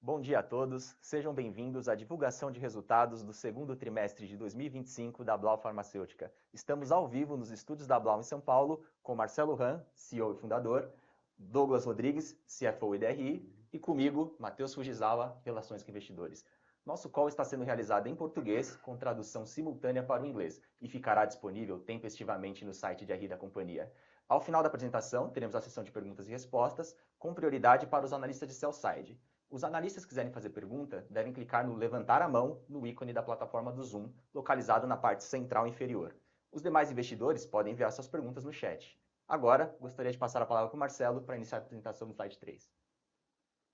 Bom dia a todos, sejam bem-vindos à divulgação de resultados do segundo trimestre de 2025 da Blau Farmacêutica. Estamos ao vivo nos estúdios da Blau em São Paulo com Marcelo Ran, CEO e fundador, Douglas Rodrigues, CFO e DRI, e comigo, Matheus Fujisawa, Relações com Investidores. Nosso call está sendo realizado em português, com tradução simultânea para o inglês, e ficará disponível tempestivamente no site de RI da companhia. Ao final da apresentação, teremos a sessão de perguntas e respostas, com prioridade para os analistas de sell-side. Os analistas que quiserem fazer pergunta devem clicar no levantar a mão no ícone da plataforma do Zoom, localizado na parte central inferior. Os demais investidores podem enviar suas perguntas no chat. Agora, gostaria de passar a palavra para o Marcelo para iniciar a apresentação do slide 3.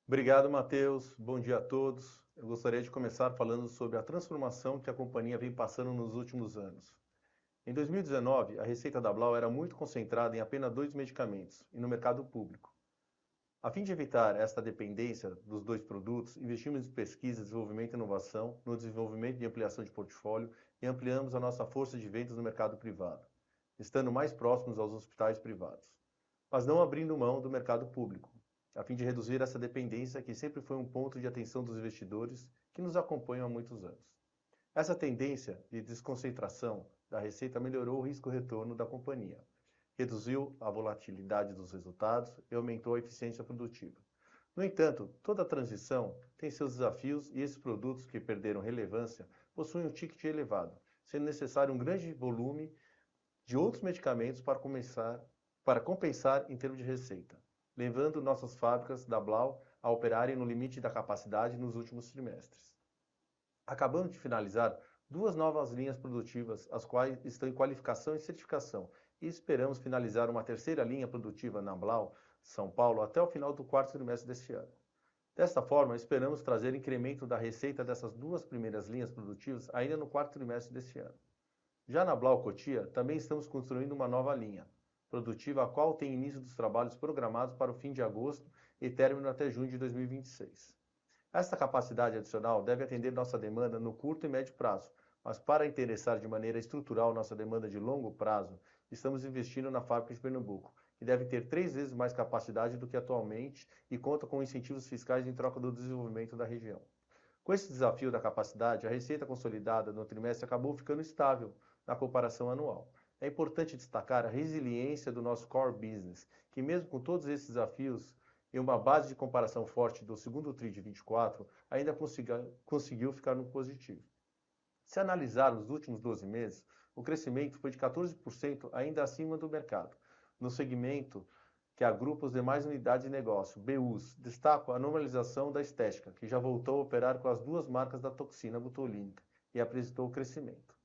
Obrigado, Matheus. Bom dia a todos. Eu gostaria de começar falando sobre a transformação que a companhia vem passando nos últimos anos. Em 2019, a receita da Blau era muito concentrada em apenas 2 medicamentos e no mercado público. A fim de evitar esta dependência dos 2 produtos, investimos em pesquisa, desenvolvimento e inovação, no desenvolvimento e ampliação de portfólio e ampliamos a nossa força de vendas no mercado privado, estando mais próximos aos hospitais privados, mas não abrindo mão do mercado público, a fim de reduzir essa dependência que sempre foi um ponto de atenção dos investidores que nos acompanham há muitos anos. Essa tendência de desconcentração da receita melhorou o risco-retorno da companhia, reduziu a volatilidade dos resultados e aumentou a eficiência produtiva. No entanto, toda transição tem seus desafios e esses produtos que perderam relevância possuem um ticket elevado, sendo necessário um grande volume de outros medicamentos para compensar em termos de receita, levando nossas fábricas da Blau a operarem no limite da capacidade nos últimos trimestres. Acabamos de finalizar 2 novas linhas produtivas, as quais estão em qualificação e certificação, e esperamos finalizar uma 3ª linha produtiva na Blau, São Paulo, até o final do 4º trimestre deste ano. Desta forma, esperamos trazer incremento da receita dessas 2 primeiras linhas produtivas ainda no 4º trimestre deste ano. Já na Blau Cotia, também estamos construindo uma nova linha produtiva, a qual tem início dos trabalhos programados para o fim de agosto e término até junho de 2026. Esta capacidade adicional deve atender nossa demanda no curto e médio prazo, mas para interessar de maneira estrutural nossa demanda de longo prazo, estamos investindo na fábrica de Pernambuco, que deve ter 3 vezes mais capacidade do que atualmente e conta com incentivos fiscais em troca do desenvolvimento da região. Com esse desafio da capacidade, a receita consolidada no trimestre acabou ficando estável na comparação anual. É importante destacar a resiliência do nosso core business, que mesmo com todos esses desafios e uma base de comparação forte do segundo TRI de 24, ainda conseguiu ficar no positivo. Se analisarmos os últimos 12 meses, o crescimento foi de 14%, ainda acima do mercado. No segmento que agrupa as demais unidades de negócio, BUs, destaco a normalização da estética, que já voltou a operar com as 2 marcas da toxina botulínica e apresentou crescimento.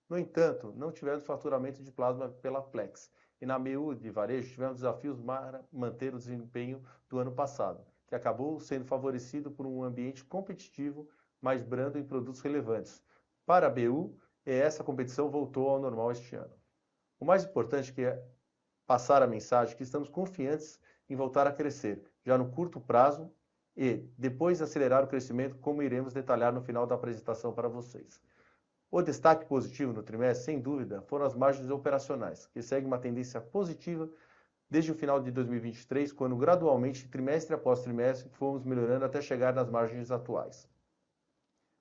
No entanto, não tivemos faturamento de plasma pela Plex, e na BU de varejo tivemos desafios para manter o desempenho do ano passado, que acabou sendo favorecido por um ambiente competitivo mais brando em produtos relevantes. Para a BU, essa competição voltou ao normal este ano. O mais importante é passar a mensagem que estamos confiantes em voltar a crescer, já no curto prazo, e depois acelerar o crescimento, como iremos detalhar no final da apresentação para vocês. O destaque positivo no trimestre, sem dúvida, foram as margens operacionais, que seguem uma tendência positiva desde o final de 2023, quando gradualmente, trimestre após trimestre, fomos melhorando até chegar nas margens atuais.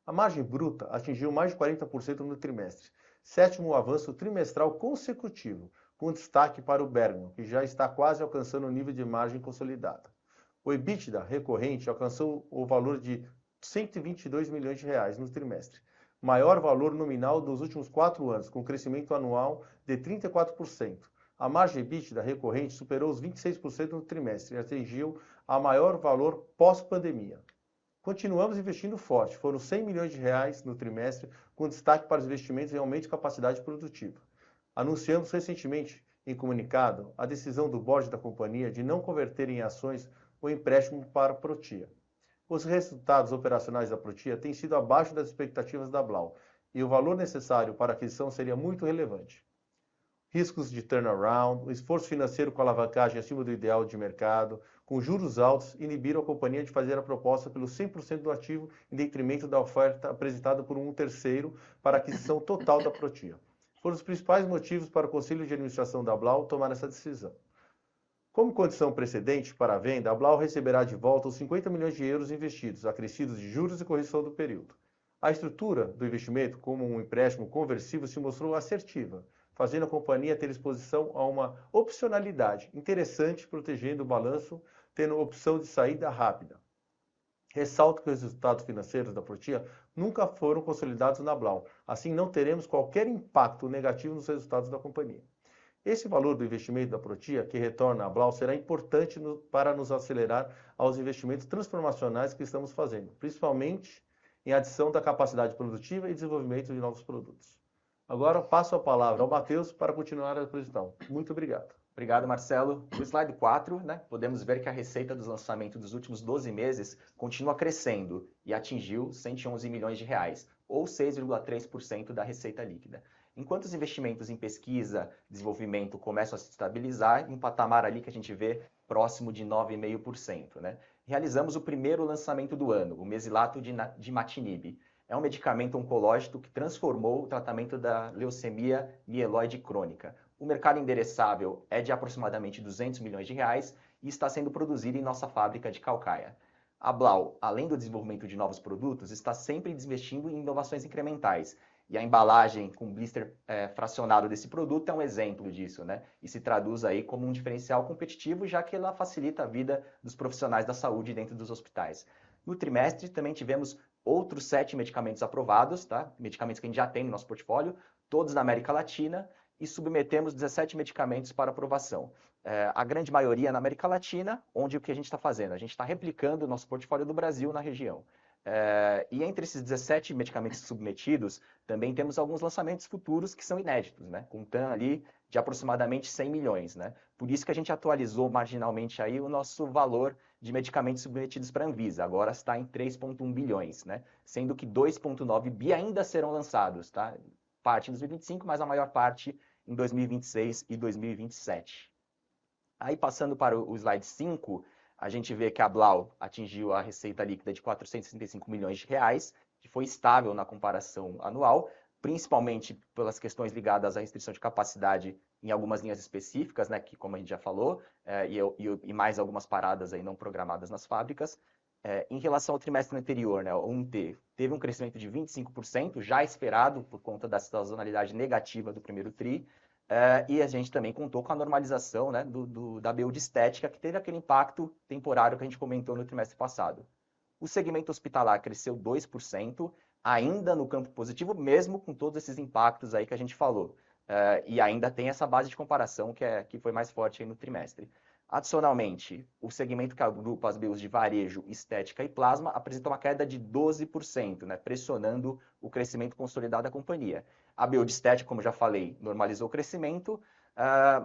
A margem bruta atingiu mais de 40% no trimestre, 7º avanço trimestral consecutivo, com destaque para o Bergamo, que já está quase alcançando o nível de margem consolidada. O EBITDA recorrente alcançou o valor de R$ 122 milhões no trimestre, maior valor nominal dos últimos 4 anos, com crescimento anual de 34%. A margem EBITDA recorrente superou os 26% no trimestre e atingiu a maior valor pós-pandemia. Continuamos investindo forte, foram R$ 100 milhões no trimestre, com destaque para os investimentos em aumento de capacidade produtiva. Anunciamos recentemente, em comunicado, a decisão do board da companhia de não converter em ações o empréstimo para a Prothya. Os resultados operacionais da Prothya têm sido abaixo das expectativas da Blau, e o valor necessário para a aquisição seria muito relevante. Riscos de turnaround, o esforço financeiro com alavancagem acima do ideal de mercado, com juros altos, inibiram a companhia de fazer a proposta pelo 100% do ativo em detrimento da oferta apresentada por um terceiro para a aquisição total da Prothya. Foram os principais motivos para o Conselho de Administração da Blau tomar essa decisão. Como condição precedente para a venda, a Blau receberá de volta os 50 milhões de euros investidos, acrescidos de juros e correção do período. A estrutura do investimento, como um empréstimo conversível, se mostrou assertiva, fazendo a companhia ter exposição a uma opcionalidade interessante, protegendo o balanço, tendo opção de saída rápida. Ressalto que os resultados financeiros da Protia nunca foram consolidados na Blau, assim não teremos qualquer impacto negativo nos resultados da companhia. Esse valor do investimento da Protia, que retorna à Blau, será importante para nos acelerar aos investimentos transformacionais que estamos fazendo, principalmente em adição da capacidade produtiva e desenvolvimento de novos produtos. Agora passo a palavra ao Matheus para continuar a apresentação. Muito obrigado. Obrigado, Marcelo. No slide 4, podemos ver que a receita dos lançamentos dos últimos 12 meses continua crescendo e atingiu 111 milhões de reais, ou 6,3% da receita líquida. Enquanto os investimentos em pesquisa e desenvolvimento começam a se estabilizar, em um patamar ali que a gente vê próximo de 9,5%. Realizamos o primeiro lançamento do ano, o Mesilato de Imatinib. É um medicamento oncológico que transformou o tratamento da leucemia mieloide crônica. O mercado endereçável é de aproximadamente 200 milhões de reais e está sendo produzido em nossa fábrica de Caucaia. A Blau, além do desenvolvimento de novos produtos, está sempre investindo em inovações incrementais. E a embalagem com blister fracionado desse produto é um exemplo disso, E se traduz aí como um diferencial competitivo, já que ela facilita a vida dos profissionais da saúde dentro dos hospitais. No trimestre também tivemos outros 7 medicamentos aprovados, Medicamentos que a gente já tem no nosso portfólio, todos na América Latina, e submetemos 17 medicamentos para aprovação. A grande maioria na América Latina, onde o que a gente está fazendo? A gente está replicando o nosso portfólio do Brasil na região. E entre esses 17 medicamentos submetidos, também temos alguns lançamentos futuros que são inéditos, com um TAM ali de aproximadamente 100 milhões. Por isso que a gente atualizou marginalmente aí o nosso valor de medicamentos submetidos para a Anvisa. Agora está em 3,1 bilhões, sendo que 2,9 bi ainda serão lançados, parte em 2025, mas a maior parte em 2026 e 2027. Aí passando para o slide 5, a gente vê que a Blau atingiu a receita líquida de 465 milhões de reais, que foi estável na comparação anual, principalmente pelas questões ligadas à restrição de capacidade em algumas linhas específicas, que como a gente já falou, e mais algumas paradas aí não programadas nas fábricas. Em relação ao trimestre anterior, o 1T, teve um crescimento de 25%, já esperado por conta da sazonalidade negativa do primeiro TRI, e a gente também contou com a normalização da BU de estética, que teve aquele impacto temporário que a gente comentou no trimestre passado. O segmento hospitalar cresceu 2%, ainda no campo positivo, mesmo com todos esses impactos aí que a gente falou. E ainda tem essa base de comparação que foi mais forte aí no trimestre. Adicionalmente, o segmento que agrupa as BUs de varejo, estética e plasma apresentou uma queda de 12%, pressionando o crescimento consolidado da companhia. A BU de estética, como já falei, normalizou o crescimento,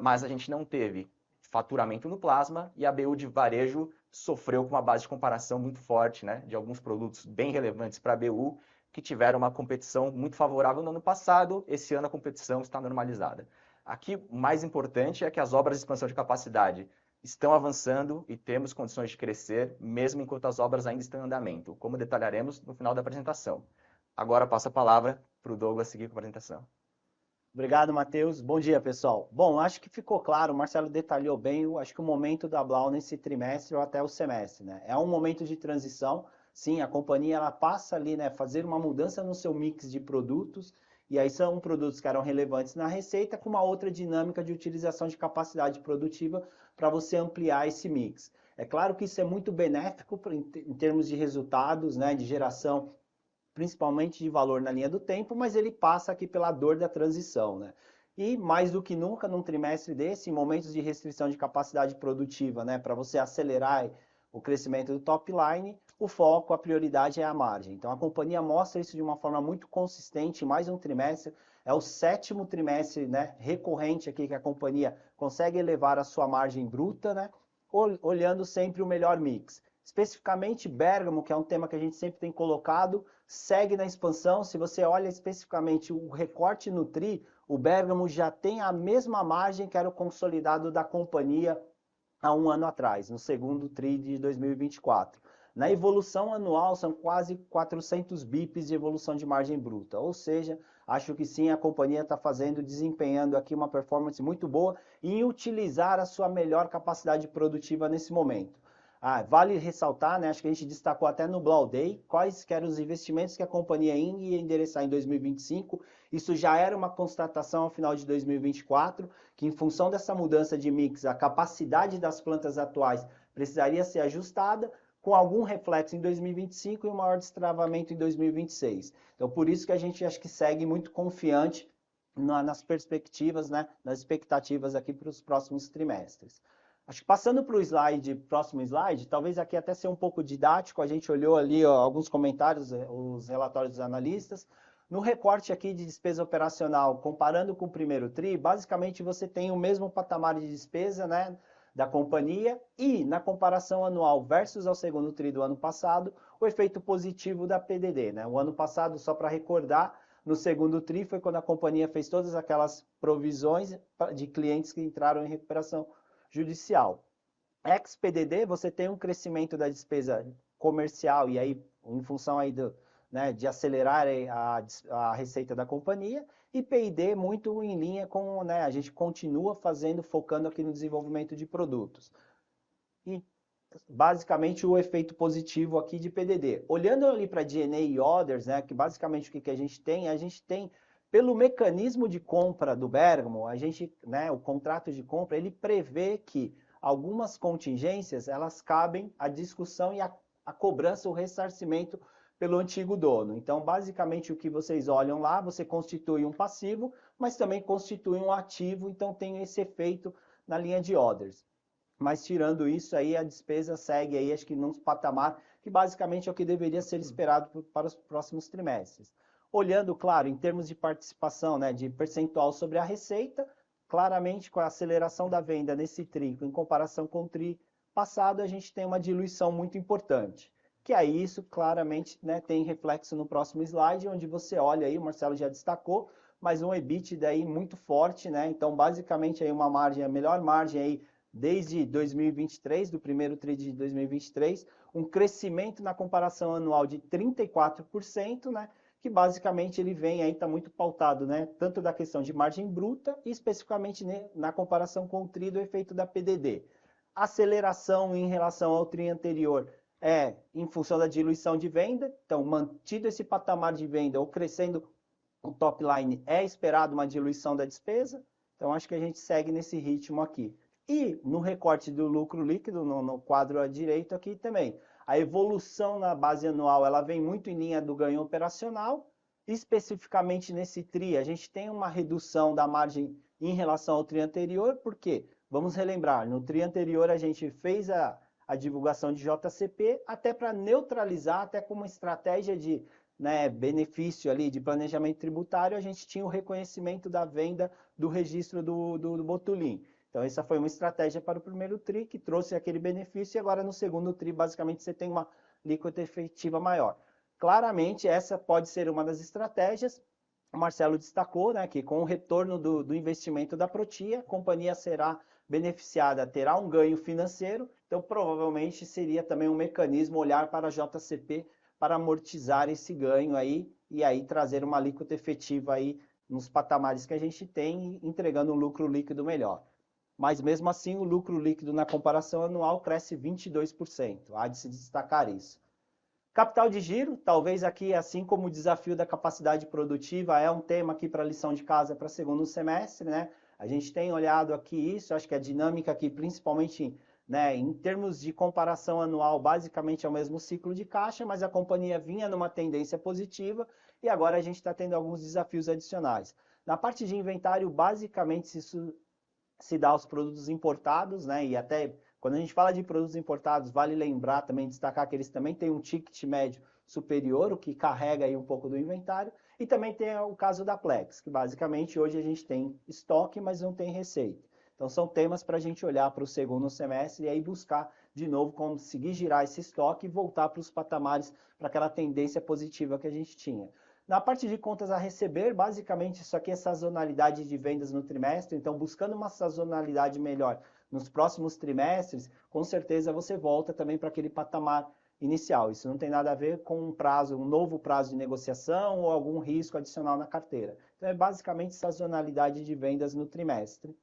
mas a gente não teve faturamento no plasma e a BU de varejo sofreu com uma base de comparação muito forte, de alguns produtos bem relevantes para a BU, que tiveram uma competição muito favorável no ano passado. Esse ano a competição está normalizada. Aqui, o mais importante é que as obras de expansão de capacidade estão avançando e temos condições de crescer, mesmo enquanto as obras ainda estão em andamento, como detalharemos no final da apresentação. Agora passo a palavra para o Douglas seguir com a apresentação. Obrigado, Matheus. Bom dia, pessoal. Bom, acho que ficou claro, o Marcelo detalhou bem, acho que o momento da Blau nesse trimestre ou até o semestre, É um momento de transição, sim, a companhia ela passa ali, fazer uma mudança no seu mix de produtos, e aí são produtos que eram relevantes na receita, com uma outra dinâmica de utilização de capacidade produtiva para você ampliar esse mix. É claro que isso é muito benéfico em termos de resultados, de geração, principalmente de valor na linha do tempo, mas ele passa aqui pela dor da transição, E mais do que nunca, num trimestre desse, em momentos de restrição de capacidade produtiva, para você acelerar o crescimento do top line, o foco, a prioridade é a margem. Então a companhia mostra isso de uma forma muito consistente, mais um trimestre, é o 7º trimestre recorrente aqui que a companhia consegue elevar a sua margem bruta, olhando sempre o melhor mix. Especificamente Bergamo, que é um tema que a gente sempre tem colocado, segue na expansão. Se você olha especificamente o recorte no TRI, o Bergamo já tem a mesma margem que era o consolidado da companhia há um ano atrás, no segundo TRI de 2024. Na evolução anual, são quase 400 bips de evolução de margem bruta, ou seja, acho que sim, a companhia está desempenhando aqui uma performance muito boa em utilizar a sua melhor capacidade produtiva nesse momento. Vale ressaltar, né, acho que a gente destacou até no Blau Day, quais que eram os investimentos que a companhia ia endereçar em 2025. Isso já era uma constatação ao final de 2024, que em função dessa mudança de mix, a capacidade das plantas atuais precisaria ser ajustada, com algum reflexo em 2025 e um maior destravamento em 2026. Então, por isso que a gente acho que segue muito confiante nas perspectivas, né, nas expectativas aqui para os próximos trimestres. Acho que passando para o próximo slide, talvez aqui até ser um pouco didático, a gente olhou ali alguns comentários, os relatórios dos analistas. No recorte aqui de despesa operacional, comparando com o primeiro TRI, basicamente você tem o mesmo patamar de despesa, né, da companhia, e na comparação anual versus ao segundo TRI do ano passado, o efeito positivo da PDD, né? O ano passado, só para recordar, no segundo TRI foi quando a companhia fez todas aquelas provisões de clientes que entraram em recuperação judicial. Ex-PDD, você tem um crescimento da despesa comercial, e aí, em função aí de acelerar a receita da companhia, e P&D muito em linha com, né, a gente continua focando aqui no desenvolvimento de produtos. E basicamente o efeito positivo aqui de PDD. Olhando ali para G&A e Others, né, que basicamente o que a gente tem, pelo mecanismo de compra do Bergamo, né, o contrato de compra, ele prevê que algumas contingências, elas cabem à discussão e à cobrança, o ressarcimento pelo antigo dono. Então, basicamente, o que vocês olham lá, você constitui um passivo, mas também constitui um ativo, então tem esse efeito na linha de orders. Mas tirando isso aí, a despesa segue aí, acho que num patamar que basicamente é o que deveria ser esperado para os próximos trimestres. Olhando, claro, em termos de participação, né, de percentual sobre a receita, claramente com a aceleração da venda nesse TRI, em comparação com o TRI passado, a gente tem uma diluição muito importante. Que aí isso claramente, né, tem reflexo no próximo slide, onde você olha aí, o Marcelo já destacou, mas um EBITDA aí muito forte, né? Então, basicamente aí uma margem, a melhor margem aí desde 2023, do primeiro TRI de 2023, um crescimento na comparação anual de 34%, né? Que basicamente ele vem aí, está muito pautado, né? Tanto da questão de margem bruta e especificamente, né, na comparação com o TRI do efeito da PDD. Aceleração em relação ao TRI anterior em função da diluição de venda, então mantido esse patamar de venda ou crescendo o top line, é esperado uma diluição da despesa, então acho que a gente segue nesse ritmo aqui. E no recorte do lucro líquido, no quadro à direita aqui também, a evolução na base anual, ela vem muito em linha do ganho operacional, especificamente nesse TRI, a gente tem uma redução da margem em relação ao TRI anterior, porque, vamos relembrar, no TRI anterior a gente fez a divulgação de JCP, até para neutralizar, até como estratégia de, né, benefício ali de planejamento tributário, a gente tinha o reconhecimento da venda do registro do Botulim. Então, essa foi uma estratégia para o primeiro TRI, que trouxe aquele benefício, e agora no segundo TRI, basicamente, você tem uma alíquota efetiva maior. Claramente, essa pode ser uma das estratégias. O Marcelo destacou, né, que com o retorno do investimento da Protia, a companhia será beneficiada, terá um ganho financeiro, então provavelmente seria também um mecanismo olhar para a JCP para amortizar esse ganho aí e aí trazer uma alíquota efetiva aí nos patamares que a gente tem, entregando um lucro líquido melhor. Mas mesmo assim o lucro líquido na comparação anual cresce 22%, há de se destacar isso. Capital de giro, talvez aqui, assim como o desafio da capacidade produtiva, é um tema aqui para a lição de casa para segundo semestre, né? A gente tem olhado aqui isso, acho que a dinâmica aqui, principalmente, né, em termos de comparação anual, basicamente é o mesmo ciclo de caixa, mas a companhia vinha numa tendência positiva e agora a gente está tendo alguns desafios adicionais. Na parte de inventário, basicamente isso se dá aos produtos importados, né? E até quando a gente fala de produtos importados, vale lembrar também, destacar que eles também têm um ticket médio superior, o que carrega aí um pouco do inventário. E também tem o caso da Plex, que basicamente hoje a gente tem estoque, mas não tem receita. Então são temas para a gente olhar para o segundo semestre e aí buscar de novo conseguir girar esse estoque e voltar para os patamares, para aquela tendência positiva que a gente tinha. Na parte de contas a receber, basicamente isso aqui é sazonalidade de vendas no trimestre, então buscando uma sazonalidade melhor nos próximos trimestres, com certeza você volta também para aquele patamar inicial. Isso não tem nada a ver com um novo prazo de negociação ou algum risco adicional na carteira. Então, é basicamente sazonalidade de vendas no trimestre,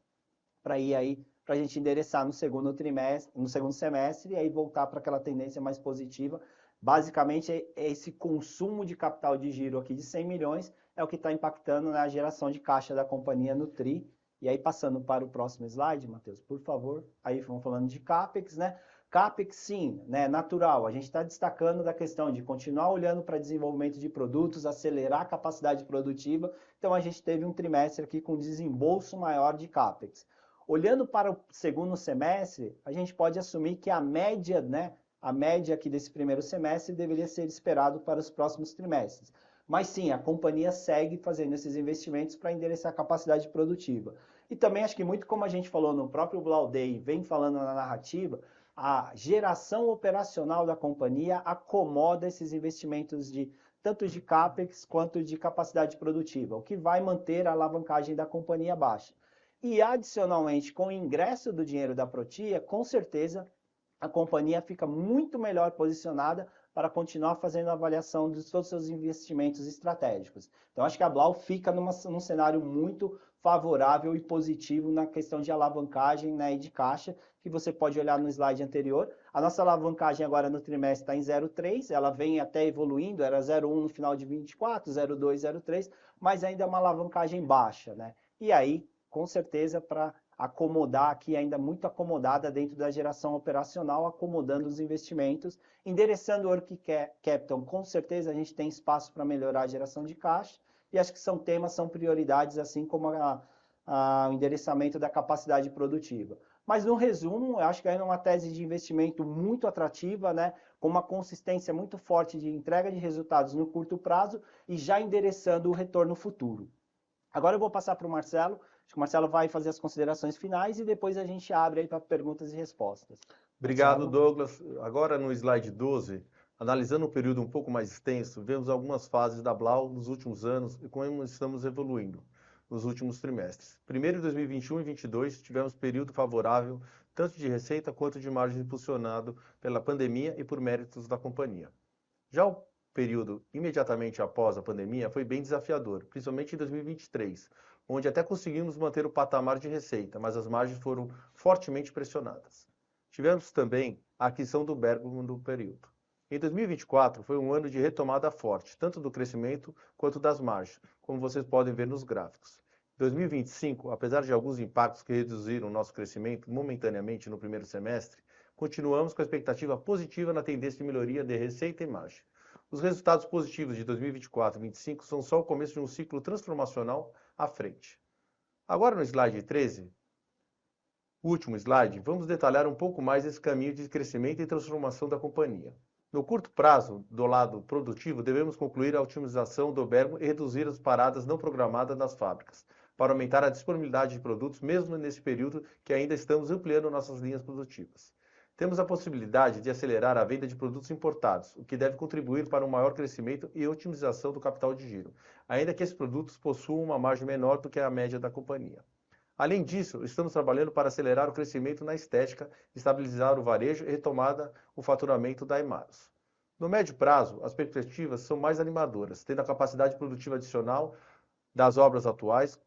para ir aí, para a gente endereçar no segundo trimestre, no segundo semestre, e aí voltar para aquela tendência mais positiva. Basicamente, esse consumo de capital de giro aqui de 100 milhões é o que está impactando na geração de caixa da companhia no TRI. E aí, passando para o próximo slide, Matheus, por favor. Aí, vamos falando de CAPEX, né? CAPEX, sim, né, natural. A gente está destacando da questão de continuar olhando para desenvolvimento de produtos, acelerar a capacidade produtiva. Então, a gente teve um trimestre aqui com desembolso maior de CAPEX. Olhando para o segundo semestre, a gente pode assumir que a média, né, a média aqui desse primeiro semestre deveria ser esperado para os próximos trimestres. Mas sim, a companhia segue fazendo esses investimentos para endereçar a capacidade produtiva. E também acho que muito como a gente falou no próprio Blau Day, vem falando na narrativa, a geração operacional da companhia acomoda esses investimentos tanto de CAPEX quanto de capacidade produtiva, o que vai manter a alavancagem da companhia baixa. E adicionalmente, com o ingresso do dinheiro da Protia, com certeza a companhia fica muito melhor posicionada para continuar fazendo a avaliação de todos os seus investimentos estratégicos. Então, acho que a Blau fica num cenário muito favorável e positivo na questão de alavancagem, né, e de caixa, que você pode olhar no slide anterior. A nossa alavancagem agora no trimestre está em 0,3, ela vem até evoluindo, era 0,1 no final de 24, 0,2, 0,3, mas ainda é uma alavancagem baixa, né? E aí, com certeza, para acomodar aqui, ainda muito acomodada dentro da geração operacional, acomodando os investimentos, endereçando o working capital. Com certeza a gente tem espaço para melhorar a geração de caixa, e acho que são temas, são prioridades, assim como o endereçamento da capacidade produtiva. Mas no resumo, eu acho que ainda é uma tese de investimento muito atrativa, né, com uma consistência muito forte de entrega de resultados no curto prazo e já endereçando o retorno futuro. Agora eu vou passar para o Marcelo. Acho que o Marcelo vai fazer as considerações finais e depois a gente abre aí para perguntas e respostas. Obrigado, Marcelo? Douglas. Agora no slide 12, analisando um período um pouco mais extenso, vemos algumas fases da Blau nos últimos anos e como estamos evoluindo nos últimos trimestres. Primeiro, em 2021 e 2022, tivemos período favorável tanto de receita quanto de margem impulsionado pela pandemia e por méritos da companhia. Já o período imediatamente após a pandemia foi bem desafiador, principalmente em 2023, onde até conseguimos manter o patamar de receita, mas as margens foram fortemente pressionadas. Tivemos também a aquisição do Bergamo no período. Em 2024 foi um ano de retomada forte, tanto do crescimento quanto das margens, como vocês podem ver nos gráficos. Em 2025, apesar de alguns impactos que reduziram nosso crescimento momentaneamente no primeiro semestre, continuamos com a expectativa positiva na tendência de melhoria de receita e margem. Os resultados positivos de 2024 e 2025 são só o começo de um ciclo transformacional à frente. Agora no slide 13, o último slide, vamos detalhar um pouco mais esse caminho de crescimento e transformação da companhia. No curto prazo, do lado produtivo, devemos concluir a otimização do Bergamo e reduzir as paradas não programadas nas fábricas, para aumentar a disponibilidade de produtos, mesmo nesse período que ainda estamos ampliando nossas linhas produtivas. Temos a possibilidade de acelerar a venda de produtos importados, o que deve contribuir para um maior crescimento e otimização do capital de giro, ainda que esses produtos possuam uma margem menor do que a média da companhia. Além disso, estamos trabalhando para acelerar o crescimento na estética, estabilizar o varejo e retomada o faturamento da Hemarus. No médio prazo, as perspectivas são mais animadoras, tendo a capacidade produtiva adicional das obras atuais,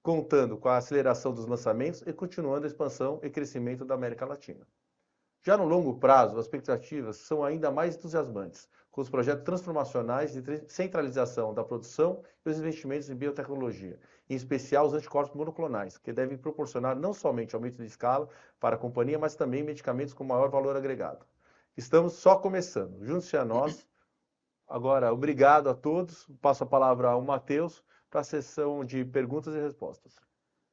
contando com a aceleração dos lançamentos e continuando a expansão e crescimento da América Latina. Já no longo prazo, as expectativas são ainda mais entusiasmantes, com os projetos transformacionais de centralização da produção e os investimentos em biotecnologia, em especial os anticorpos monoclonais, que devem proporcionar não somente aumento de escala para a companhia, mas também medicamentos com maior valor agregado. Estamos só começando. Junte-se a nós. Agora, obrigado a todos. Passo a palavra ao Matheus para a sessão de perguntas e respostas.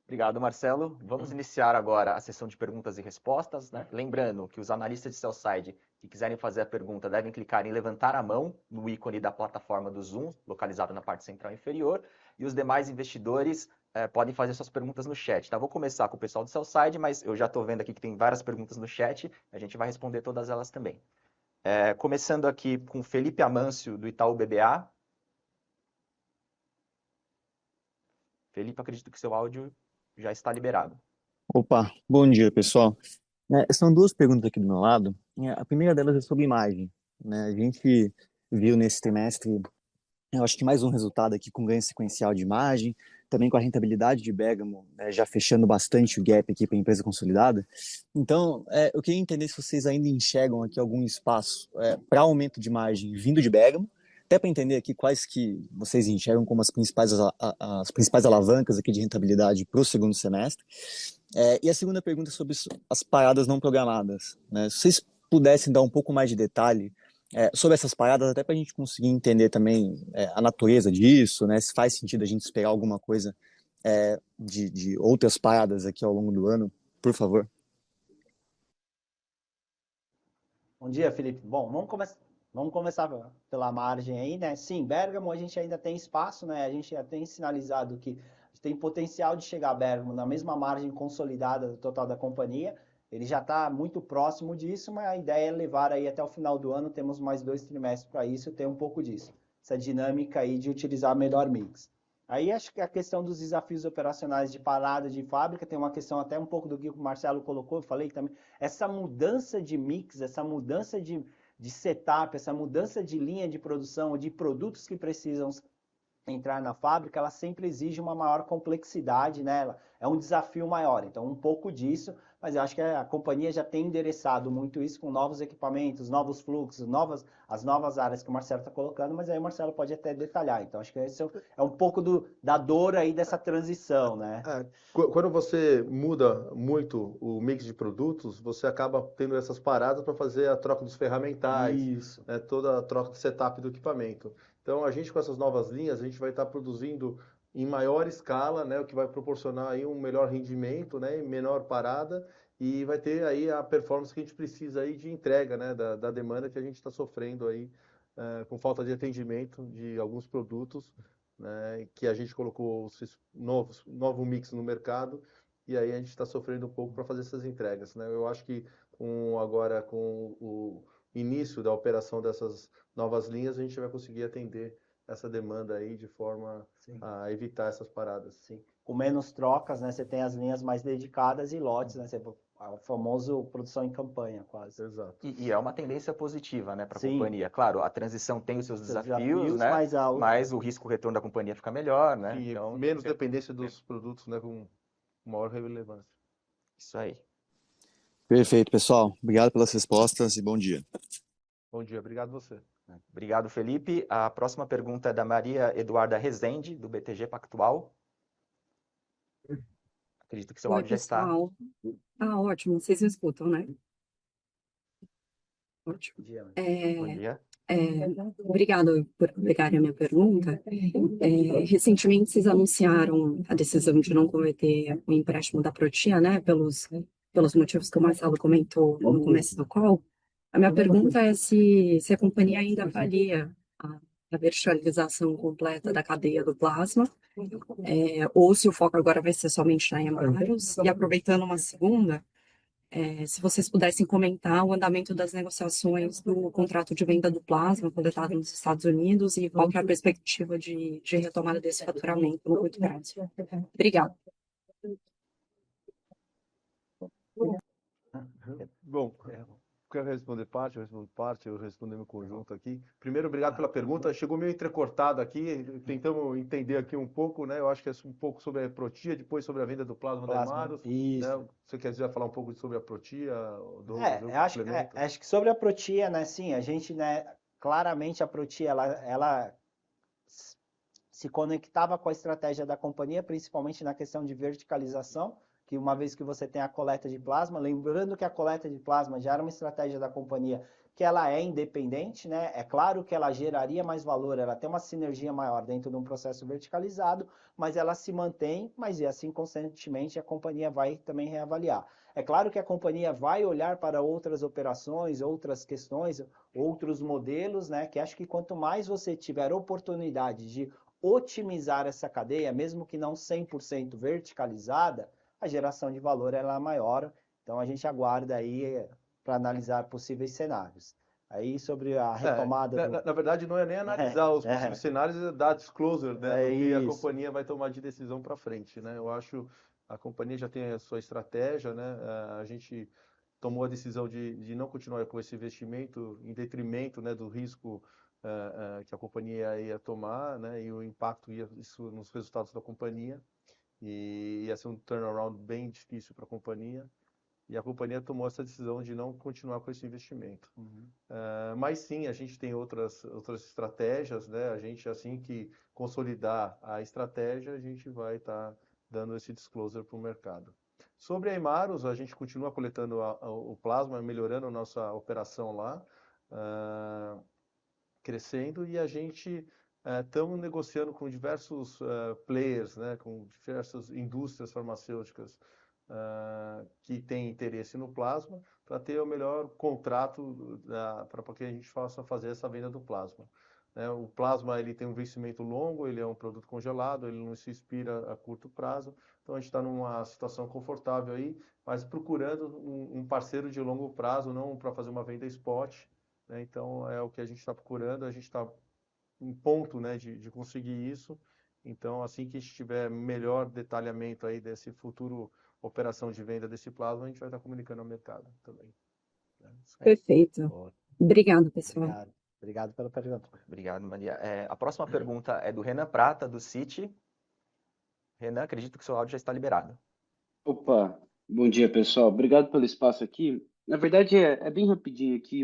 Obrigado, Marcelo. Vamos iniciar agora a sessão de perguntas e respostas, né? Lembrando que os analistas de sell-side que quiserem fazer a pergunta devem clicar em levantar a mão no ícone da plataforma do Zoom, localizado na parte central inferior, e os demais investidores podem fazer suas perguntas no chat. Tá? Vou começar com o pessoal do sell-side, mas eu já estou vendo aqui que tem várias perguntas no chat, a gente vai responder todas elas também. Começando aqui com Felipe Amâncio, do Itaú BBA. Felipe, acredito que seu áudio já está liberado. Opa, bom dia, pessoal. São duas perguntas aqui do meu lado. A primeira delas é sobre imagem. né? A gente viu nesse trimestre, eu acho que mais um resultado aqui com ganho sequencial de margem, também com a rentabilidade de Bergamo, né, já fechando bastante o gap aqui para a empresa consolidada. Então, eu queria entender se vocês ainda enxergam aqui algum espaço para aumento de margem vindo de Bergamo, até para entender aqui quais que vocês enxergam como as principais alavancas aqui de rentabilidade para o segundo semestre. E a segunda pergunta é sobre as paradas não programadas, né? Se vocês pudessem dar um pouco mais de detalhe sobre essas paradas, até para a gente conseguir entender também a natureza disso, né? Se faz sentido a gente esperar alguma coisa de outras paradas aqui ao longo do ano, por favor. Bom dia, Felipe. Bom, vamos começar pela margem aí, né? Sim, Bergamo a gente ainda tem espaço, né? A gente já tem sinalizado que tem potencial de chegar a Bergamo na mesma margem consolidada do total da companhia. Ele já está muito próximo disso, mas a ideia é levar aí até o final do ano. Temos mais 2 trimestres para isso, ter um pouco disso. Essa dinâmica aí de utilizar melhor mix. Aí acho que a questão dos desafios operacionais de parada de fábrica tem uma questão até um pouco do que o Marcelo colocou, eu falei também, essa mudança de mix, essa mudança de setup, essa mudança de linha de produção, de produtos que precisam entrar na fábrica, ela sempre exige uma maior complexidade nela, é um desafio maior. Então, um pouco disso, mas eu acho que a companhia já tem endereçado muito isso com novos equipamentos, novos fluxos, as novas áreas que o Marcelo está colocando, mas aí o Marcelo pode até detalhar. Então, acho que esse é um pouco da dor aí dessa transição, né? Quando você muda muito o mix de produtos, você acaba tendo essas paradas para fazer a troca dos ferramentais, Isso. né, toda a troca de setup do equipamento. Então, a gente com essas novas linhas, a gente vai estar produzindo em maior escala, né, o que vai proporcionar aí um melhor rendimento, né, menor parada, e vai ter aí a performance que a gente precisa aí de entrega, né, da demanda que a gente está sofrendo aí com falta de atendimento de alguns produtos, né, que a gente colocou novo mix no mercado, e aí a gente está sofrendo um pouco para fazer essas entregas, né? Eu acho que agora com o início da operação dessas novas linhas, a gente vai conseguir atender essa demanda aí de forma a evitar essas paradas. Sim. Com menos trocas, né? Você tem as linhas mais dedicadas e lotes, né? O famoso produção em campanha, quase. Exato. E é uma tendência positiva, né, para a Sim. companhia. Claro, a transição tem os seus desafios, né? mas Mas o risco-retorno da companhia fica melhor, né? E Então, menos dependência dos produtos, né, com maior relevância. isso aí. Perfeito, pessoal. Obrigado pelas respostas e bom dia. Bom dia, obrigado você. Obrigado, Felipe. A próxima pergunta é da Maria Eduarda Rezende, do BTG Pactual. Acredito que seu Oi, áudio já está. pessoal. Ah, ótimo, vocês me escutam, né? Ótimo. Bom dia. Bom dia. Obrigado por pegarem a minha pergunta. Recentemente, vocês anunciaram a decisão de não cometer o empréstimo da Protia, né? Pelos motivos que o Marcelo comentou no começo do call. A minha pergunta é se a companhia ainda avalia a verticalização completa da cadeia do plasma, ou se o foco agora vai ser somente na Hemarus. E aproveitando uma segunda, se vocês pudessem comentar o andamento das negociações do contrato de venda do plasma coletado nos Estados Unidos e qual que é a perspectiva de retomada desse faturamento no curto prazo. Obrigada. Bom, quero responder parte, eu respondo parte, eu respondo meu conjunto aqui. Primeiro, obrigado pela pergunta. Chegou meio entrecortado aqui, tentamos entender aqui um pouco, né? Eu acho que é um pouco sobre a Protia, depois sobre a venda do plasma da Hemarus. Isso. Né? Você quiser falar um pouco sobre a Protia? Acho que sobre a Protia, né? Sim, a gente, né? Claramente a Protia, ela se conectava com a estratégia da companhia, principalmente na questão de verticalização, que uma vez que você tem a coleta de plasma, lembrando que a coleta de plasma já era uma estratégia da companhia que ela é independente, né? É claro que ela geraria mais valor, ela tem uma sinergia maior dentro de um processo verticalizado, mas ela se mantém, mas e assim constantemente a companhia vai também reavaliar. É claro que a companhia vai olhar para outras operações, outras questões, outros modelos, né? Que acho que quanto mais você tiver oportunidade de otimizar essa cadeia, mesmo que não 100% verticalizada, a geração de valor ela é maior. Então a gente aguarda aí para analisar possíveis cenários. Aí sobre a retomada na verdade, não é nem analisar os possíveis cenários, é dar disclosure, né, do que a companhia vai tomar de decisão para frente, né? Eu acho a companhia já tem a sua estratégia, né? A gente tomou a decisão de não continuar com esse investimento em detrimento, né, do risco que a companhia ia tomar, né, e o impacto isso nos resultados da companhia, e ia ser um turnaround bem difícil para a companhia, e a companhia tomou essa decisão de não continuar com esse investimento. Mas sim, a gente tem outras estratégias, né? A gente, assim que consolidar a estratégia, a gente vai estar dando esse disclosure para o mercado. Sobre a Hemarus, a gente continua coletando o plasma, melhorando a nossa operação lá, crescendo, e a gente estamos negociando com diversos players, né? Com diversas indústrias farmacêuticas que têm interesse no plasma, para ter o melhor contrato para que a gente possa fazer essa venda do plasma. O plasma ele tem um vencimento longo, ele é um produto congelado, ele não se expira a curto prazo, então a gente está numa situação confortável aí, mas procurando um parceiro de longo prazo, não para fazer uma venda spot, né? Então é o que a gente está procurando, a gente está em ponto, né, de conseguir isso. Então, assim que a gente tiver melhor detalhamento aí desse futuro operação de venda desse plasma, a gente vai estar comunicando ao mercado também, né? Perfeito. Boa. Obrigado, pessoal. Obrigado. Obrigado pela pergunta. Obrigado, Maria. A próxima pergunta é do Renan Prata, do Citi. Renan, acredito que o seu áudio já está liberado. Opa, bom dia pessoal, obrigado pelo espaço aqui. Na verdade é bem rapidinho aqui.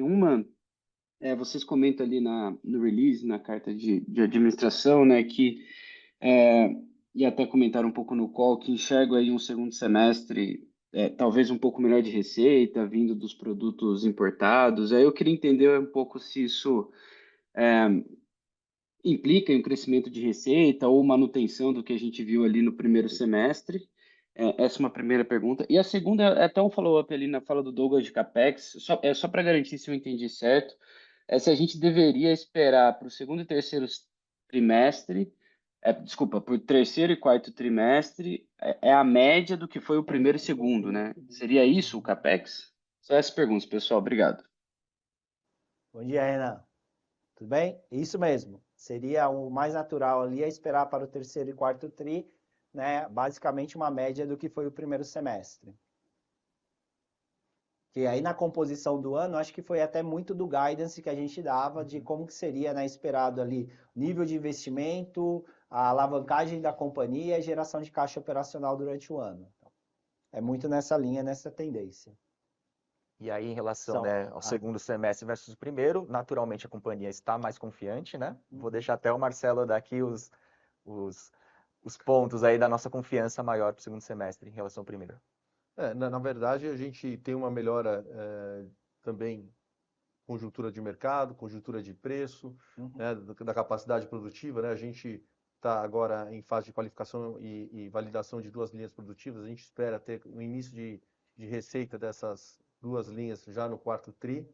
Vocês comentam ali no release, na carta de administração, né, que, é, e até comentaram um pouco no call, que enxergo aí um segundo semestre, talvez um pouco melhor de receita, vindo dos produtos importados. Aí eu queria entender um pouco se isso implica em um crescimento de receita ou manutenção do que a gente viu ali no primeiro semestre. Essa é uma primeira pergunta. E a segunda é até um follow-up ali na fala do Douglas de CapEx, só para garantir se eu entendi certo, se a gente deveria esperar para o segundo e terceiro trimestre, para o terceiro e quarto trimestre, é a média do que foi o primeiro e segundo, né? Seria isso o CapEx? Só essas perguntas, pessoal. Obrigado. Bom dia, Renan. Tudo bem? Isso mesmo. Seria o mais natural ali esperar para o terceiro e quarto tri, né? Basicamente uma média do que foi o primeiro semestre. Que aí na composição do ano, acho que foi até muito do guidance que a gente dava de como que seria, né, esperado ali nível de investimento, a alavancagem da companhia e a geração de caixa operacional durante o ano. Então, é muito nessa linha, nessa tendência. E aí, em relação, né, ao segundo semestre versus o primeiro, naturalmente a companhia está mais confiante, né? Vou deixar até o Marcelo dar aqui os pontos aí da nossa confiança maior para o segundo semestre em relação ao primeiro. Na verdade, a gente tem uma melhora também, conjuntura de mercado, conjuntura de preço, né, da capacidade produtiva, né? A gente está agora em fase de qualificação e validação de 2 linhas produtivas. A gente espera ter o início de receita dessas 2 linhas já no quarto tri,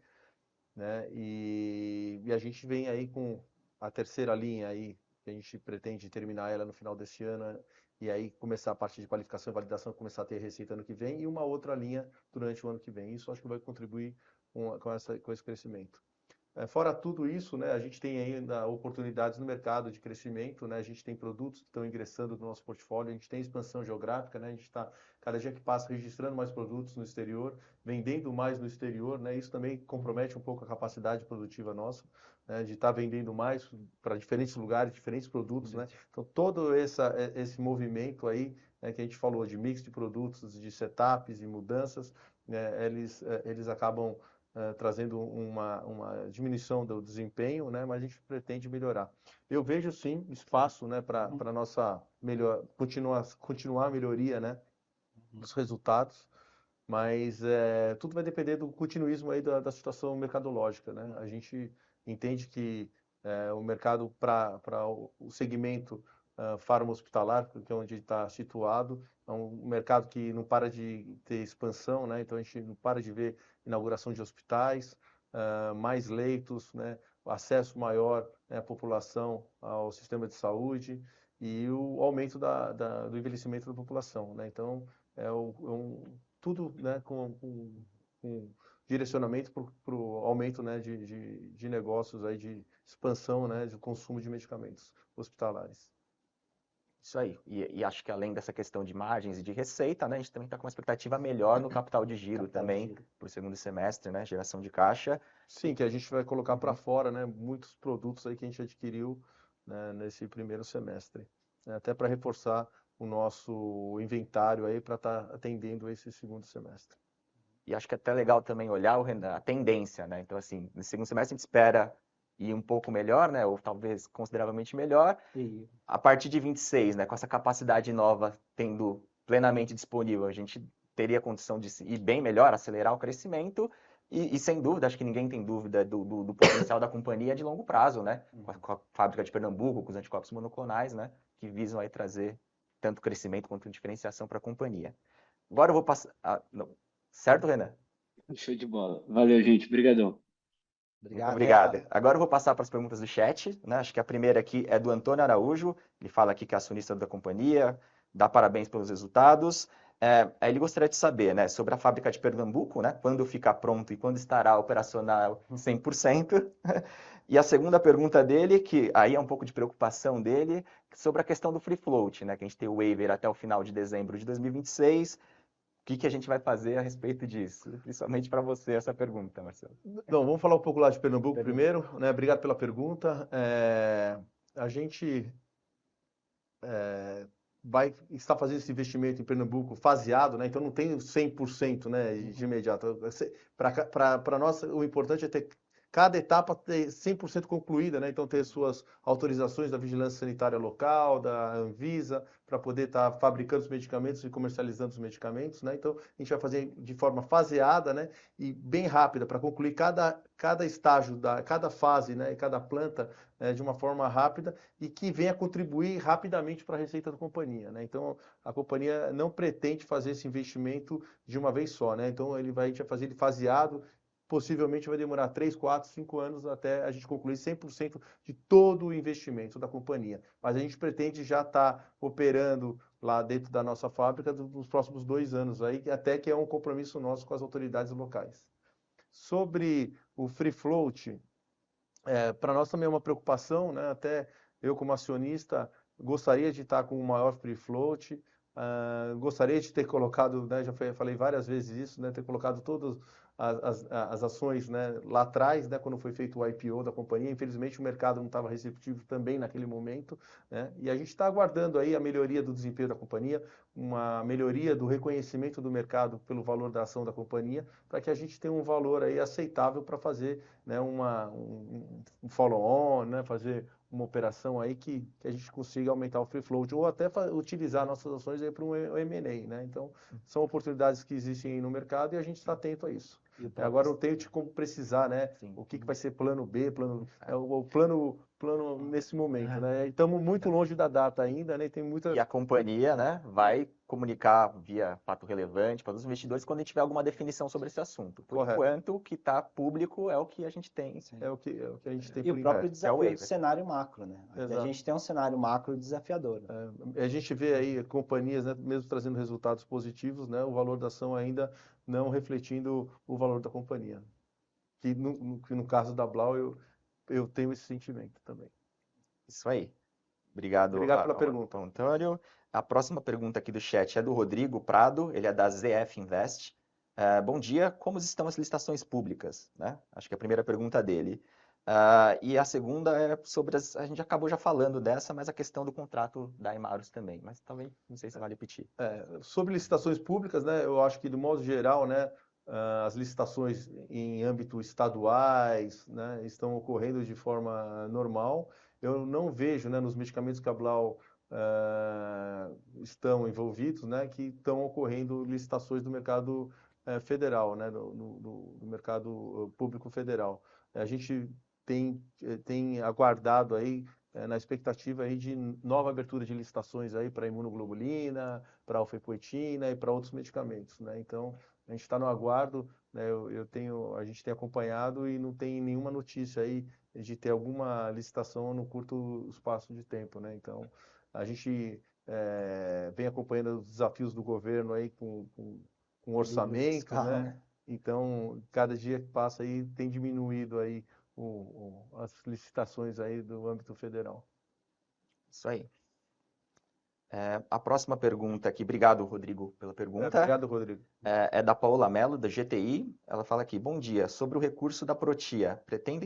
né? E a gente vem aí com a terceira linha aí, que a gente pretende terminar ela no final desse ano, e aí começar a parte de qualificação e validação, começar a ter receita ano que vem, e uma outra linha durante o ano que vem. Isso acho que vai contribuir com esse crescimento. Fora tudo isso, né, a gente tem ainda oportunidades no mercado de crescimento, né? A gente tem produtos que estão ingressando no nosso portfólio, a gente tem expansão geográfica, né? A gente está, cada dia que passa, registrando mais produtos no exterior, vendendo mais no exterior, né? Isso também compromete um pouco a capacidade produtiva nossa, né, de estar vendendo mais para diferentes lugares, diferentes produtos, né? Então, todo esse movimento aí, né, que a gente falou de mix de produtos, de setups e mudanças, né, eles acabam trazendo uma diminuição do desempenho, né? Mas a gente pretende melhorar. Eu vejo sim espaço, né, para nossa continuar a melhoria, né, dos resultados, mas tudo vai depender do continuismo aí da situação mercadológica, né? A gente entende que o mercado para o segmento farma hospitalar, que é onde está situado, é um mercado que não para de ter expansão, né? Então a gente não para de ver inauguração de hospitais, mais leitos, né? O acesso maior, né, à população ao sistema de saúde e o aumento do envelhecimento da população, né? Então tudo, né, com direcionamento para o aumento, né, de negócios aí, de expansão, né, de consumo de medicamentos hospitalares. Isso aí. E acho que além dessa questão de margens e de receita, né, a gente também está com uma expectativa melhor no capital de giro também para o segundo semestre, né, geração de caixa. Sim, que a gente vai colocar para fora, né, muitos produtos aí que a gente adquiriu, né, nesse primeiro semestre, né, até para reforçar o nosso inventário aí para estar atendendo esse segundo semestre. E acho que é até legal também olhar a tendência, né? Então, assim, no segundo semestre a gente espera ir um pouco melhor, né? Ou talvez consideravelmente melhor. A partir de 26, né? Com essa capacidade nova tendo plenamente disponível, a gente teria condição de ir bem melhor, acelerar o crescimento. E sem dúvida, acho que ninguém tem dúvida do potencial da companhia de longo prazo, né? Com a fábrica de Pernambuco, com os anticorpos monoclonais, né? Que visam aí trazer tanto crescimento quanto diferenciação para a companhia. Agora eu vou passar... Certo, Renan? Show de bola. Valeu, gente. Obrigadão. Muito obrigado. Agora eu vou passar para as perguntas do chat, né? Acho que a primeira aqui é do Antônio Araújo. Ele fala aqui que é acionista da companhia, dá parabéns pelos resultados. Ele gostaria de saber, né, sobre a fábrica de Pernambuco, né? Quando ficar pronto e quando estará operacional 100%. E a segunda pergunta dele, que aí é um pouco de preocupação dele, sobre a questão do free float, né? Que a gente tem o waiver até o final de dezembro de 2026. O que a gente vai fazer a respeito disso? Principalmente para você essa pergunta, Marcelo. Então, vamos falar um pouco lá de Pernambuco primeiro, né? Obrigado pela pergunta. A gente vai estar fazendo esse investimento em Pernambuco faseado, né? Então não tem 100%, né, de imediato. Para nós, o importante é ter cada etapa ter 100% concluída, né? Então ter suas autorizações da Vigilância Sanitária Local, da Anvisa, para poder estar fabricando os medicamentos e comercializando os medicamentos, né? Então a gente vai fazer de forma faseada, né? E bem rápida para concluir cada estágio cada fase, né? E cada planta de uma forma rápida e que venha contribuir rapidamente para a receita da companhia, né? Então a companhia não pretende fazer esse investimento de uma vez só, né? Então a gente vai fazer ele faseado. Possivelmente vai demorar 3, 4, 5 anos até a gente concluir 100% de todo o investimento da companhia. Mas a gente pretende já estar operando lá dentro da nossa fábrica nos próximos 2 anos, aí, até que é um compromisso nosso com as autoridades locais. Sobre o free float, para nós também é uma preocupação, né? Até eu como acionista gostaria de estar com um maior free float, gostaria de ter colocado, né, já falei várias vezes isso, né, ter colocado todas as ações, né, lá atrás, né, quando foi feito o IPO da companhia. Infelizmente o mercado não estava receptivo também naquele momento, né, e a gente está aguardando aí a melhoria do desempenho da companhia, uma melhoria do reconhecimento do mercado pelo valor da ação da companhia, para que a gente tenha um valor aí aceitável para fazer, né, um follow-on, né, fazer uma operação aí que a gente consiga aumentar o free float ou até utilizar nossas ações aí para um M&A, né? Então, são oportunidades que existem no mercado e a gente está atento a isso. Agora, não tenho como precisar, né? Sim. O que vai ser plano B, o plano nesse momento, né? Estamos muito longe da data ainda, né? Tem muita... E a companhia, né, vai comunicar via fato relevante para os investidores quando a gente tiver alguma definição sobre esse assunto. Por Correto. enquanto, o que está público é o que a gente tem. É o que a gente tem E por o próprio enquanto. desafio do cenário macro, né? Aqui a Exato. gente tem um cenário macro desafiador. A gente vê aí companhias, né, mesmo trazendo resultados positivos, né, o valor da ação ainda não refletindo o valor da companhia. Que no caso da Blau, eu tenho esse sentimento também. Isso aí. Obrigado pela pergunta. Antônio. A próxima pergunta aqui do chat é do Rodrigo Prado, ele é da ZF Invest. Bom dia, como estão as licitações públicas? Né? Acho que é a primeira pergunta dele. E a segunda é sobre, a gente acabou já falando dessa, mas a questão do contrato da Imarus também, mas também não sei se vale repetir. Sobre licitações públicas, né, eu acho que, do modo geral, né, as licitações em âmbito estaduais, né, estão ocorrendo de forma normal. Eu não vejo, né, nos medicamentos que a Blau estão envolvidos, né, que estão ocorrendo licitações do mercado federal, né, do mercado público federal. A gente tem aguardado aí, na expectativa aí de nova abertura de licitações aí para imunoglobulina, para alfepoetina e para outros medicamentos, né? Então, a gente está no aguardo, né? A gente tem acompanhado e não tem nenhuma notícia aí de ter alguma licitação no curto espaço de tempo, né? Então, a gente vem acompanhando os desafios do governo aí com orçamento, né? Então, cada dia que passa aí tem diminuído aí as licitações aí do âmbito federal. Isso aí. A próxima pergunta aqui, obrigado, Rodrigo, pela pergunta. Obrigado, Rodrigo. É da Paola Mello, da GTI. Ela fala aqui: bom dia. Sobre o recurso da Protia, pretende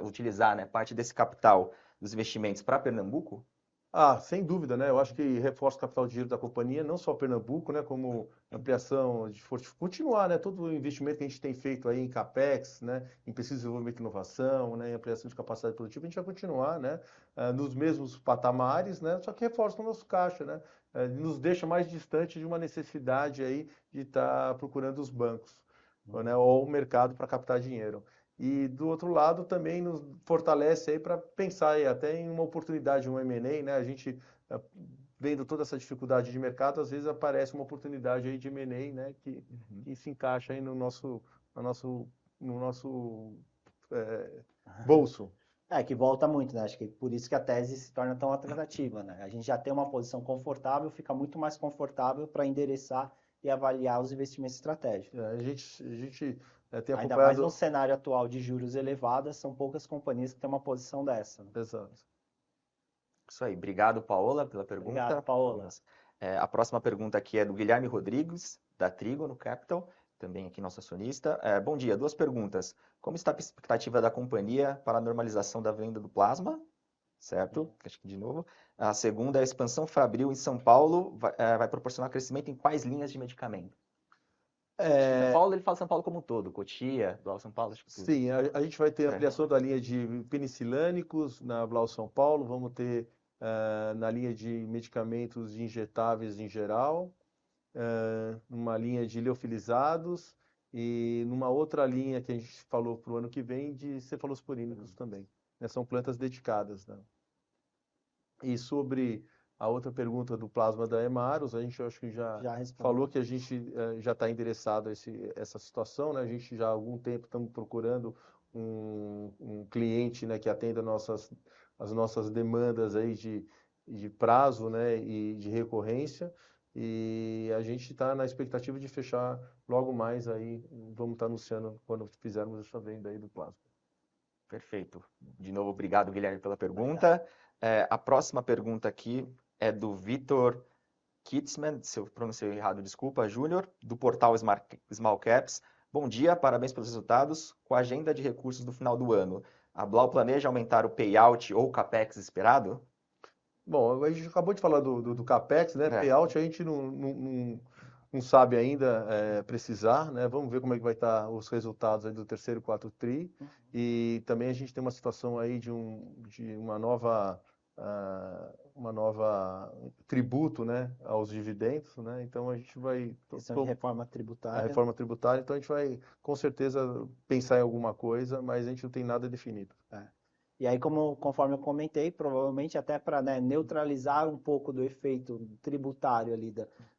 utilizar, né, parte desse capital dos investimentos para Pernambuco? Sem dúvida, né? Eu acho que reforça o capital de giro da companhia, não só Pernambuco, né? Como ampliação continuar, né? Todo o investimento que a gente tem feito aí em CapEx, né? Em pesquisa, desenvolvimento e inovação, né? Em ampliação de capacidade produtiva, a gente vai continuar, né? Nos mesmos patamares, né? Só que reforça o nosso caixa, né? Nos deixa mais distante de uma necessidade aí de estar procurando os bancos, né? Ou o mercado para captar dinheiro. E do outro lado também nos fortalece aí para pensar aí até em uma oportunidade, um M&A, né? A gente vendo toda essa dificuldade de mercado, às vezes aparece uma oportunidade aí de M&A, né? Que se encaixa aí no nosso bolso. Que volta muito, né? Acho que por isso que a tese se torna tão atrativa, né? A gente já tem uma posição confortável, fica muito mais confortável para endereçar e avaliar os investimentos estratégicos. A gente tem Ainda mais acompanhado... no cenário atual de juros elevados, são poucas companhias que têm uma posição dessa, né? Exato. Isso aí. Obrigado, Paola, pela pergunta. Obrigado, Paola. A próxima pergunta aqui é do Guilherme Rodrigues, da Trígono Capital, também aqui nosso acionista. Bom dia, 2 perguntas. Como está a expectativa da companhia para a normalização da venda do plasma? Certo? Acho que de novo. A segunda é a expansão Fabril em São Paulo vai proporcionar crescimento em quais linhas de medicamento? São Paulo, ele fala São Paulo como um todo, Cotia, Blau São Paulo, acho que tudo. Sim, a gente vai ter ampliação da linha de penicilânicos na Blau São Paulo, vamos ter na linha de medicamentos injetáveis em geral, numa linha de liofilizados e numa outra linha que a gente falou para o ano que vem de cefalosporínicos também. Né? São plantas dedicadas. Né? E sobre a outra pergunta do plasma da Hemarus, a gente acho que já falou que a gente já está endereçado a essa situação, né? A gente já há algum tempo estamos procurando um cliente, né, que atenda as nossas demandas aí de prazo, né, e de recorrência, e a gente está na expectativa de fechar logo mais aí, vamos estar anunciando quando fizermos essa venda aí do plasma. Perfeito. De novo, obrigado, Guilherme, pela pergunta. A próxima pergunta aqui é do Vitor Kitzman, se eu pronunciei errado, desculpa, Júnior, do portal Small Caps. Bom dia, parabéns pelos resultados. Com a agenda de recursos do final do ano, a Blau planeja aumentar o payout ou o capex esperado? Bom, a gente acabou de falar do capex, né? Payout a gente não sabe ainda precisar, né? Vamos ver como é que vai estar os resultados aí do terceiro e quarto tri. E também a gente tem uma situação aí de uma nova tributo, né, aos dividendos, né? Então a gente vai questão de reforma tributária. A reforma tributária, então a gente vai com certeza pensar em alguma coisa, mas a gente não tem nada definido. E aí, conforme eu comentei, provavelmente até para, né, neutralizar um pouco do efeito tributário ali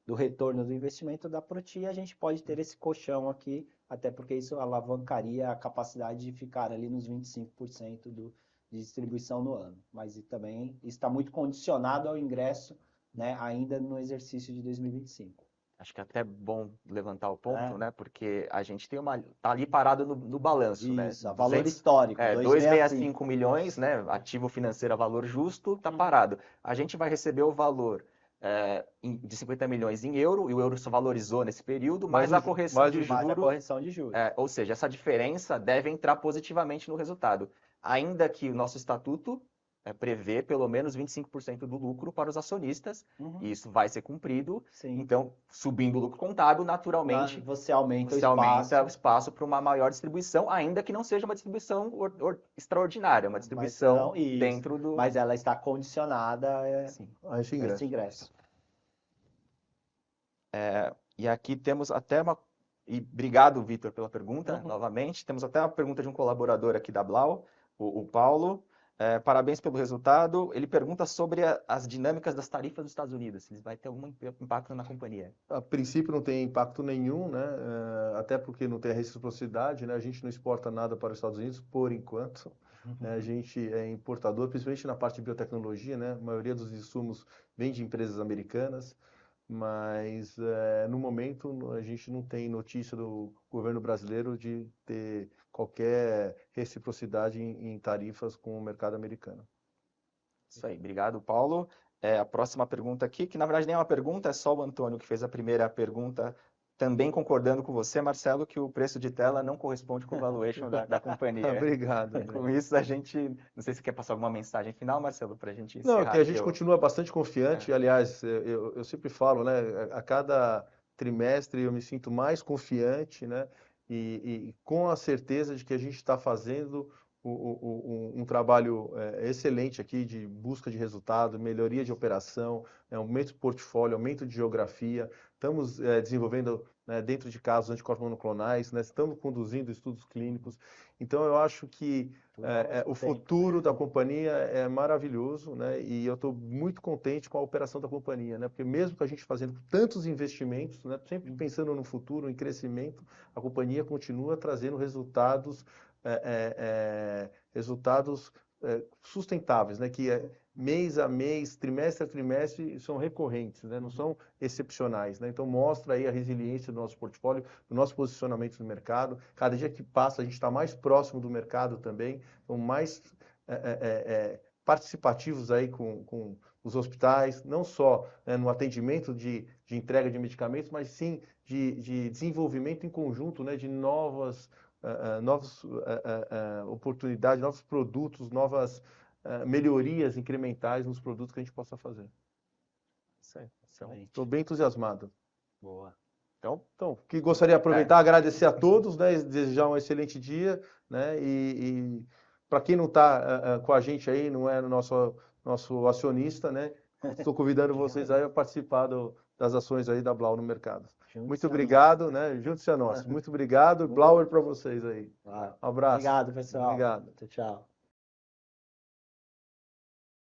do retorno do investimento da Protia, a gente pode ter esse colchão aqui, até porque isso alavancaria a capacidade de ficar ali nos 25% de distribuição no ano. Mas também está muito condicionado ao ingresso, né, ainda no exercício de 2025. Acho que é até bom levantar o ponto, né? Porque a gente tem tá ali parado no balanço, né? Isso, valor histórico. 265 milhões, né? Ativo financeiro a valor justo, tá parado. A gente vai receber o valor de 50 milhões em euro, e o euro só valorizou nesse período, mais a correção de juros. Ou seja, essa diferença deve entrar positivamente no resultado. Ainda que o nosso estatuto prevê pelo menos 25% do lucro para os acionistas, e isso vai ser cumprido. Sim. Então, subindo o lucro contábil, naturalmente, você aumenta o espaço para uma maior distribuição, ainda que não seja uma distribuição extraordinária, uma distribuição dentro do... Mas ela está condicionada a esse ingresso. E aqui temos até uma... E obrigado, Vitor, pela pergunta, novamente. Temos até uma pergunta de um colaborador aqui da Blau, o Paulo. Parabéns pelo resultado. Ele pergunta sobre as dinâmicas das tarifas dos Estados Unidos. Se vai ter algum impacto na companhia? A princípio não tem impacto nenhum, né? Até porque não tem a reciprocidade, né? A gente não exporta nada para os Estados Unidos por enquanto. A gente é importador, principalmente na parte de biotecnologia, né? A maioria dos insumos vem de empresas americanas, mas no momento a gente não tem notícia do governo brasileiro de ter qualquer reciprocidade em tarifas com o mercado americano. Isso aí, obrigado, Paulo. A próxima pergunta aqui, que na verdade nem é uma pergunta, é só o Antônio que fez a primeira pergunta, também concordando com você, Marcelo, que o preço de tela não corresponde com o valuation da companhia. Obrigado. Com isso, a gente, não sei se quer passar alguma mensagem final, Marcelo, para a gente Não, encerrar que a gente aqui, continua bastante confiante. Aliás, eu sempre falo, né? A cada trimestre eu me sinto mais confiante, né? E com a certeza de que a gente está fazendo um trabalho excelente aqui de busca de resultado, melhoria de operação, aumento de portfólio, aumento de geografia. Estamos desenvolvendo, né, dentro de casos anticorpos monoclonais, né? Estamos conduzindo estudos clínicos. Então, eu acho que o futuro da companhia é maravilhoso, né? E eu estou muito contente com a operação da companhia, né? Porque mesmo com a gente fazendo tantos investimentos, né, sempre pensando no futuro, em crescimento, a companhia continua trazendo resultados sustentáveis, né? Que mês a mês, trimestre a trimestre, são recorrentes, né? Não são excepcionais, né? Então mostra aí a resiliência do nosso portfólio, do nosso posicionamento no mercado. Cada dia que passa a gente está mais próximo do mercado também, então mais participativos aí com os hospitais, não só, né, no atendimento de entrega de medicamentos, mas sim de desenvolvimento em conjunto, né, de novas oportunidades, novos produtos, novas melhorias incrementais nos produtos que a gente possa fazer. Isso aí. Estou bem entusiasmado. Boa. Então, que gostaria de aproveitar, agradecer a todos, né, desejar um excelente dia, né, e para quem não está com a gente aí, não é nosso acionista, né, estou convidando vocês aí a participar das ações aí da Blau no mercado. Muito obrigado, né, junte-se a nós. Muito obrigado, Blauer para vocês aí. Um abraço. Obrigado, pessoal. Obrigado. Tchau, tchau.